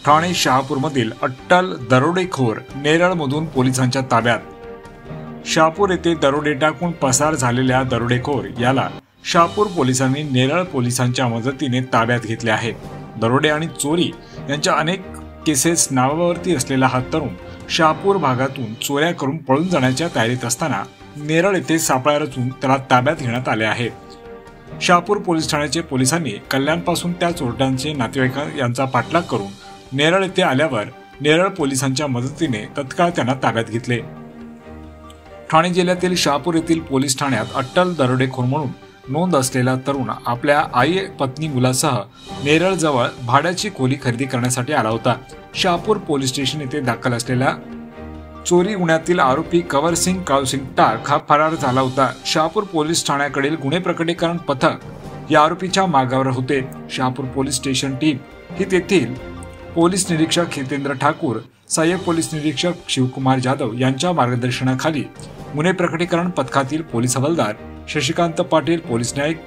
ठाणे शहापूरमधील अट्टल दरोडेखोर नेरळमधून पोलिसांच्या ताब्यात। शहापूर येथे दरोडे टाकून पसार झालेल्या दरोडेखोर याला शहापूर पोलिसांनी नेरळ पोलिसांच्या मदतीने ताब्यात घेतले आहे। दरोडे आणि चोरी यांच्या अनेक केसेस नावावरती असलेला हा तरुण शहापूर भागातून चोऱ्या करून पळून जाण्याच्या तयारीत असताना नेरळ येथे सापळा रचून त्याला ताब्यात घेण्यात आले आहे। शहापूर पोलीस ठाण्याचे पोलिसांनी कल्याणपासून त्या चोरट्यांचे नातेवाईक यांचा पाठलाग करून नेरळ येथे आल्यावर नेरळ पोलिसांच्या मदतीने तत्काळ त्यांना ताब्यात घेतले। ठाणे जिल्ह्यातील शहापूर येथील पोलीस ठाण्यात अट्टल दरोडेखोर म्हणून नोंद असलेला तरुण आपल्या आई पत्नी मुलासह नेरळ जवळ भाड्याची खोली खरेदी करण्यासाठी आला होता। शहापूर पोलीस स्टेशन येथे दाखल असलेल्या चोरी गुन्ह्यातील आरोपी कंवरसिंग काळूसिंग टाक हा फरार झाला होता। शहापूर पोलीस ठाण्याकडील गुन्हे प्रकटीकरण पथक या आरोपीच्या मागावर होते। शहापूर पोलीस स्टेशन टीम ही तेथील पोलीस निरीक्षक हितेंद्र ठाकूर, सहाय्यक पोलीस निरीक्षक शिवकुमार जाधव यांच्या मार्गदर्शनाखाली गुन्हे प्रकटीकरण पथकातील पोलीस हवालदार शशिकांत पाटील, पोलीस नायक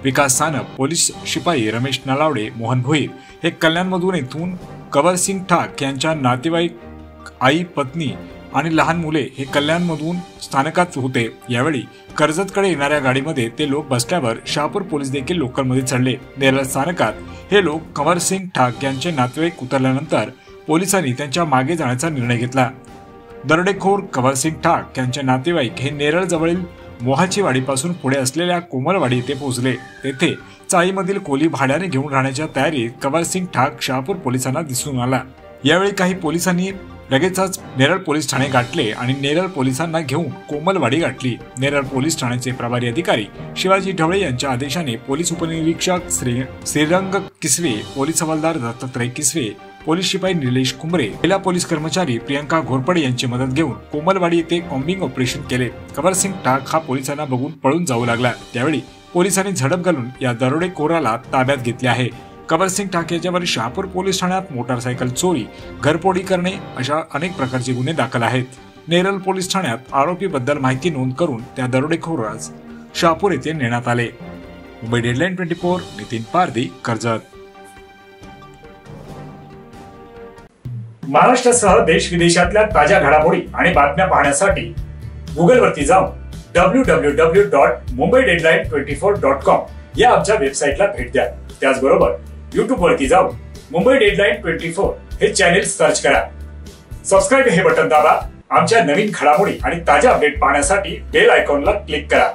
विकास सानप, पोलीस शिपाई रमेश नलावडे, मोहन भोईर हे कल्याणमधून येथून कंवरसिंग ठाक यांच्या नातेवाईक आई पत्नी आणि लहान मुले हे कल्याणमधून स्थानकात होते। यावेळी कर्जतकडे येणाऱ्या गाडीमध्ये ते लोक बसल्यावर शहापूर पोलीस देखील लोकलमध्ये चढले। नेरळ स्थानकात हे लोक कंवरसिंग ठाक यांचे नातेवाईक उतरल्यानंतर पोलिसांनी त्यांच्या मागे जाण्याचा निर्णय घेतला। दरोडेखोर कंवरसिंग ठाक यांचे नातेवाईक हे नेरळ जवळील मोहाची वाडीपासून पुढे असलेल्या कोमलवाडी येथे पोहोचले। तेथे चाळीमधील खोली भाड्याने घेऊन राहण्याच्या तयारीत कंवरसिंग ठाक शहापूर पोलिसांना दिसून आला। यावेळी काही पोलिसांनी लगेचच नेरळ पोलीस ठाणे गाठले आणि नेरळ पोलिसांना घेऊन कोमलवाडी गाठली। नेरळ पोलीस ठाण्याचे प्रभारी अधिकारी शिवाजी ढवळे यांच्या आदेशाने पोलीस उपनिरीक्षक श्रीरंग किसवे, पोलीस हवालदार दत्तात्रय किसवे, पोलीस शिपाई निलेश कुंभरे, महिला पोलीस कर्मचारी प्रियंका घोरपडे यांची मदत घेऊन कोमलवाडी येथे कॉम्बिंग ऑपरेशन केले। कंवरसिंग ठाक हा पोलिसांना बघून पळून जाऊ लागला। त्यावेळी पोलिसांनी झडप घालून या दरोडेखोराला ताब्यात घेतले आहे। कंवरसिंग ठाक याच्यावर शहापूर पोलीस ठाण्यात मोटारसायकल चोरी, घरफोडी करणे अशा अनेक प्रकारचे गुन्हे दाखल आहेत। नेरळ पोलीस ठाण्यात आरोपीबद्दल माहिती नोंद करून त्या दरोडेखोरास शहापूर येथे नेण्यात आले। मुंबई डेडलाईन 24, नितीन पारदी, कर्जत। महाराष्ट्रासह देश विदेशातल्या ताज्या घडामोडी आणि बातम्या पाहण्यासाठी गुगलवरती जाऊन www.mumbaideadline24.com या आमच्या वेबसाईटला भेट द्या। त्याचबरोबर YouTube वरती जाऊन मुंबई डेडलाईन 24 हे चॅनेल सर्च करा। सबस्क्राइब हे बटन दाबा। आमच्या नवीन घडामोडी आणि ताज्या अपडेट पाहण्यासाठी बेल आयकॉनला क्लिक करा।